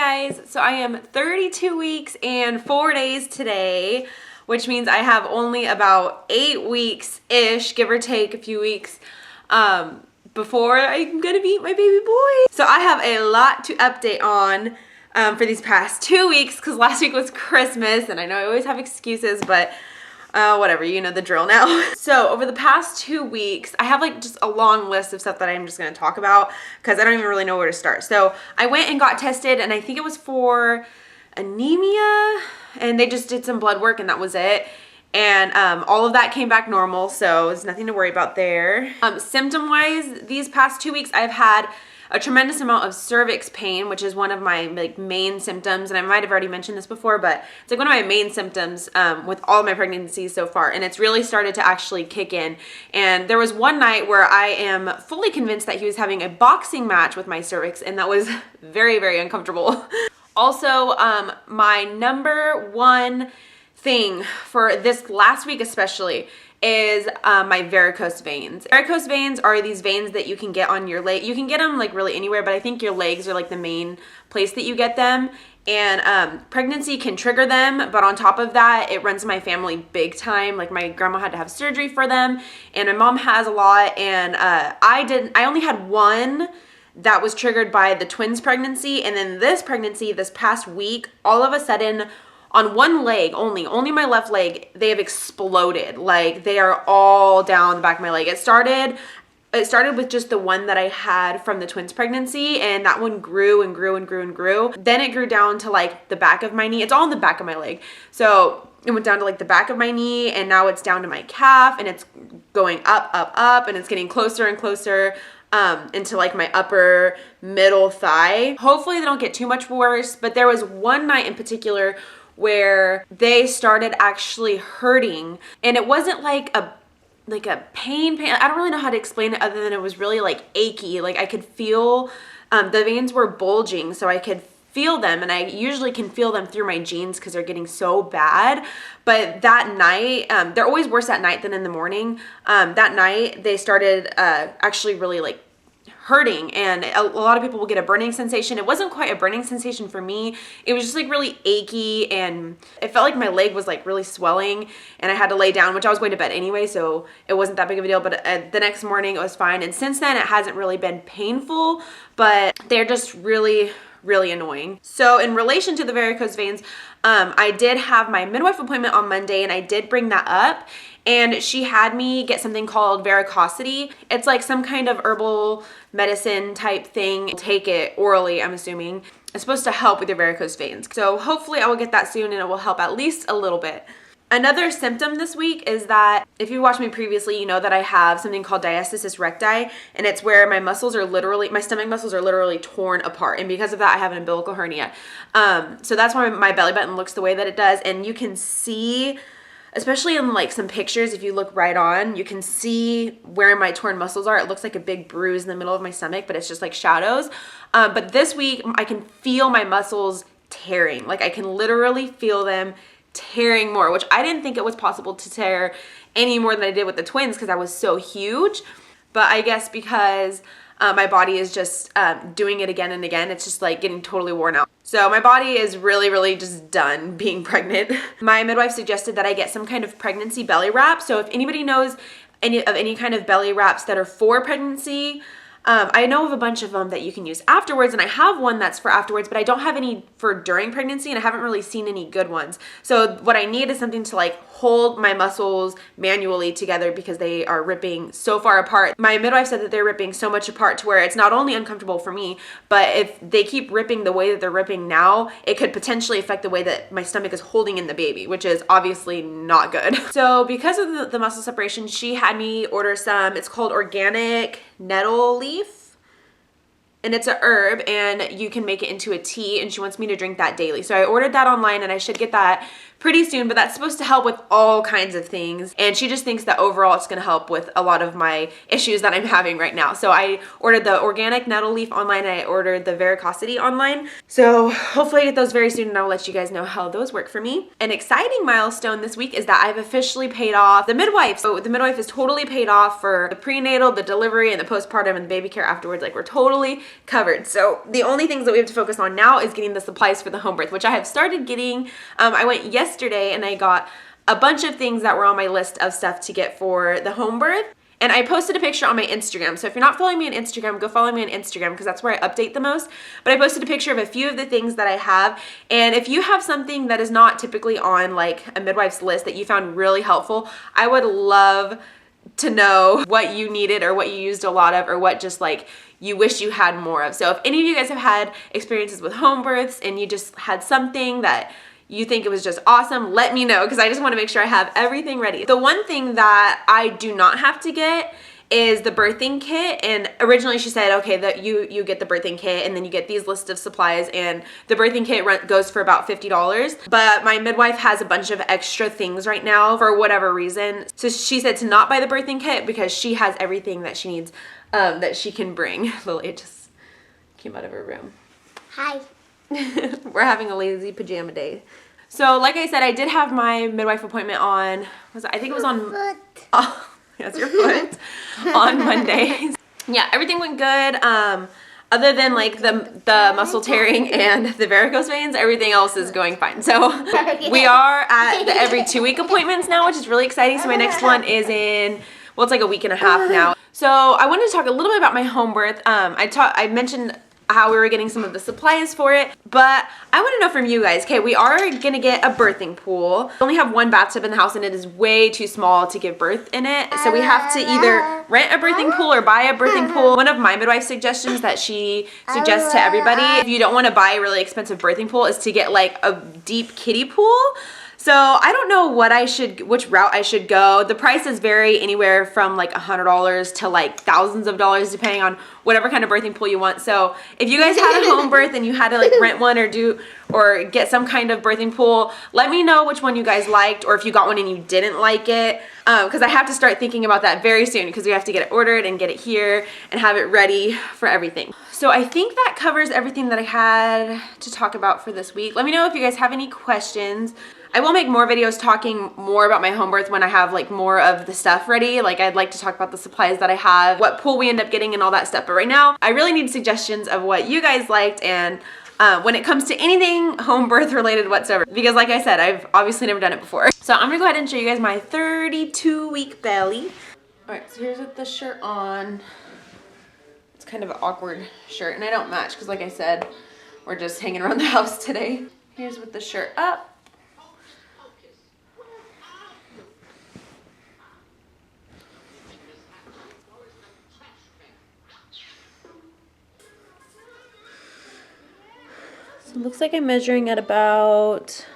guys, so I am 32 weeks and 4 days today, which means I have only about 8 weeks-ish, give or take a few weeks, before I'm gonna meet my baby boy. So I have a lot to update on for these past 2 weeks because last week was Christmas, and I know I always have excuses, but whatever, you know the drill now. So over the past 2 weeks, I have like just a long list of stuff that I'm just gonna talk about because I don't even really know where to start. So I went and got tested, and I think it was for anemia, and they just did some blood work and that was it. And all of that came back normal, so there's nothing to worry about there. Symptom-wise, these past 2 weeks, I've had a tremendous amount of cervix pain, which is one of my like main symptoms, and I might have already mentioned this before, but it's like one of my main symptoms with all of my pregnancies so far, and it's really started to actually kick in. And there was one night where I am fully convinced that he was having a boxing match with my cervix, and that was very, very uncomfortable. Also, my number one thing for this last week especially is my varicose veins. Varicose veins are these veins that you can get on your leg. You can get them like really anywhere, but I think your legs are like the main place that you get them. And pregnancy can trigger them, but on top of that, it runs my family big time. Like my grandma had to have surgery for them, and my mom has a lot, and I only had one that was triggered by the twins pregnancy, and then this pregnancy, this past week, all of a sudden, on one leg only my left leg, they have exploded. Like they are all down the back of my leg. It started with just the one that I had from the twins pregnancy, and that one grew and grew and grew and grew. Then it grew down to like the back of my knee. It's all on the back of my leg. So it went down to like the back of my knee, and now it's down to my calf, and it's going up, up, up, and it's getting closer and closer into like my upper middle thigh. Hopefully they don't get too much worse, but there was one night in particular where they started actually hurting, and it wasn't like a pain. I don't really know how to explain it other than it was really like achy. Like I could feel the veins were bulging, so I could feel them, and I usually can feel them through my jeans because they're getting so bad. But that night, they're always worse at night than in the morning. That night they started actually really like hurting, and a lot of people will get a burning sensation. It wasn't quite a burning sensation for me. It was just like really achy, and it felt like my leg was like really swelling, and I had to lay down, which I was going to bed anyway, so it wasn't that big of a deal. But the next morning it was fine, and since then it hasn't really been painful, but they're just really, really annoying. So in relation to the varicose veins, I did have my midwife appointment on Monday, and I did bring that up, and she had me get something called Varicosity. It's like some kind of herbal medicine type thing. Take it orally, I'm assuming. It's supposed to help with your varicose veins. So hopefully I will get that soon, and it will help at least a little bit. Another symptom this week is that, if you watched me previously, you know that I have something called Diastasis Recti, and it's where my stomach muscles are literally torn apart, and because of that I have an umbilical hernia. So that's why my belly button looks the way that it does, and you can see, especially in like some pictures, if you look right on, you can see where my torn muscles are. It looks like a big bruise in the middle of my stomach, but it's just like shadows. But this week I can feel my muscles tearing. Like I can literally feel them tearing more, which I didn't think it was possible to tear any more than I did with the twins because I was so huge. But I guess because my body is just doing it again and again, it's just like getting totally worn out. So my body is really, really just done being pregnant. My midwife suggested that I get some kind of pregnancy belly wrap. So if anybody knows any kind of belly wraps that are for pregnancy, I know of a bunch of them that you can use afterwards, and I have one that's for afterwards, but I don't have any for during pregnancy, and I haven't really seen any good ones. So what I need is something to like hold my muscles manually together because they are ripping so far apart. My midwife said that they're ripping so much apart to where it's not only uncomfortable for me, but if they keep ripping the way that they're ripping now, it could potentially affect the way that my stomach is holding in the baby, which is obviously not good. So because of the muscle separation, she had me order some, it's called organic nettle leaf, and it's a herb, and you can make it into a tea, and she wants me to drink that daily. So I ordered that online, and I should get that pretty soon, but that's supposed to help with all kinds of things, and she just thinks that overall it's going to help with a lot of my issues that I'm having right now. So I ordered the organic nettle leaf online, and I ordered the Varicosity online, so hopefully I get those very soon, and I'll let you guys know how those work for me. An exciting milestone this week is that I've officially paid off the midwife. So the midwife is totally paid off for the prenatal, the delivery, and the postpartum, and the baby care afterwards. Like we're totally covered. So the only things that we have to focus on now is getting the supplies for the home birth, which I have started getting. I went yesterday and I got a bunch of things that were on my list of stuff to get for the home birth. And I posted a picture on my Instagram. So if you're not following me on Instagram, go follow me on Instagram because that's where I update the most. But I posted a picture of a few of the things that I have. And if you have something that is not typically on like a midwife's list that you found really helpful, I would love to know what you needed or what you used a lot of or what just like you wish you had more of. So if any of you guys have had experiences with home births and you just had something that you think it was just awesome, let me know because I just want to make sure I have everything ready. The one thing that I do not have to get is the birthing kit, and originally she said, okay, that you get the birthing kit and then you get these list of supplies, and the birthing kit goes for about $50, but my midwife has a bunch of extra things right now for whatever reason, so she said to not buy the birthing kit because she has everything that she needs that she can bring. Lily just came out of her room. Hi. We're having a lazy pajama day. So like I said, I did have my midwife appointment on, I think it was on, oh, that's your foot, on Monday. Yeah, everything went good. Other than like the muscle tearing and the varicose veins, everything else is going fine. So we are at the every 2-week appointments now, which is really exciting. So my next one is in, well, it's like a week and a half now. So I wanted to talk a little bit about my home birth. I mentioned how we were getting some of the supplies for it, but I want to know from you guys. Okay, we are gonna get a birthing pool. We only have one bathtub in the house and it is way too small to give birth in it, so we have to either rent a birthing pool or buy a birthing pool. One of my midwife's suggestions that she suggests to everybody, if you don't want to buy a really expensive birthing pool, is to get like a deep kiddie pool. So I don't know which route I should go. The prices vary anywhere from like $100 to like thousands of dollars depending on whatever kind of birthing pool you want. So if you guys had a home birth and you had to like rent one or get some kind of birthing pool, let me know which one you guys liked or if you got one and you didn't like it. Because I have to start thinking about that very soon because we have to get it ordered and get it here and have it ready for everything. So I think that covers everything that I had to talk about for this week. Let me know if you guys have any questions. I will make more videos talking more about my home birth when I have like more of the stuff ready. Like I'd like to talk about the supplies that I have, what pool we end up getting and all that stuff. But right now, I really need suggestions of what you guys liked and when it comes to anything home birth related whatsoever. Because like I said, I've obviously never done it before. So I'm gonna go ahead and show you guys my 32-week belly. All right, so here's with the shirt on. It's kind of an awkward shirt and I don't match because like I said, we're just hanging around the house today. Here's with the shirt up. It looks like I'm measuring at about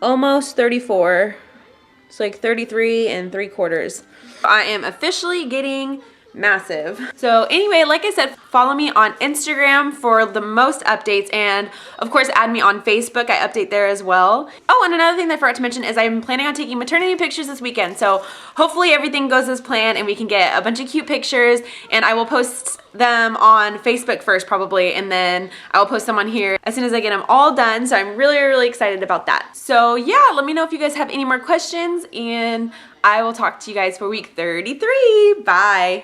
almost 34. It's like 33 3/4. I am officially getting massive. So anyway, like I said, follow me on Instagram for the most updates, and of course add me on Facebook. I update there as well. Oh, and another thing that I forgot to mention is I'm planning on taking maternity pictures this weekend, so hopefully everything goes as planned and we can get a bunch of cute pictures, and I will post them on Facebook first probably, and then I will post them on here as soon as I get them all done. So I'm really excited about that. So yeah, let me know if you guys have any more questions, and I will talk to you guys for week 33. Bye.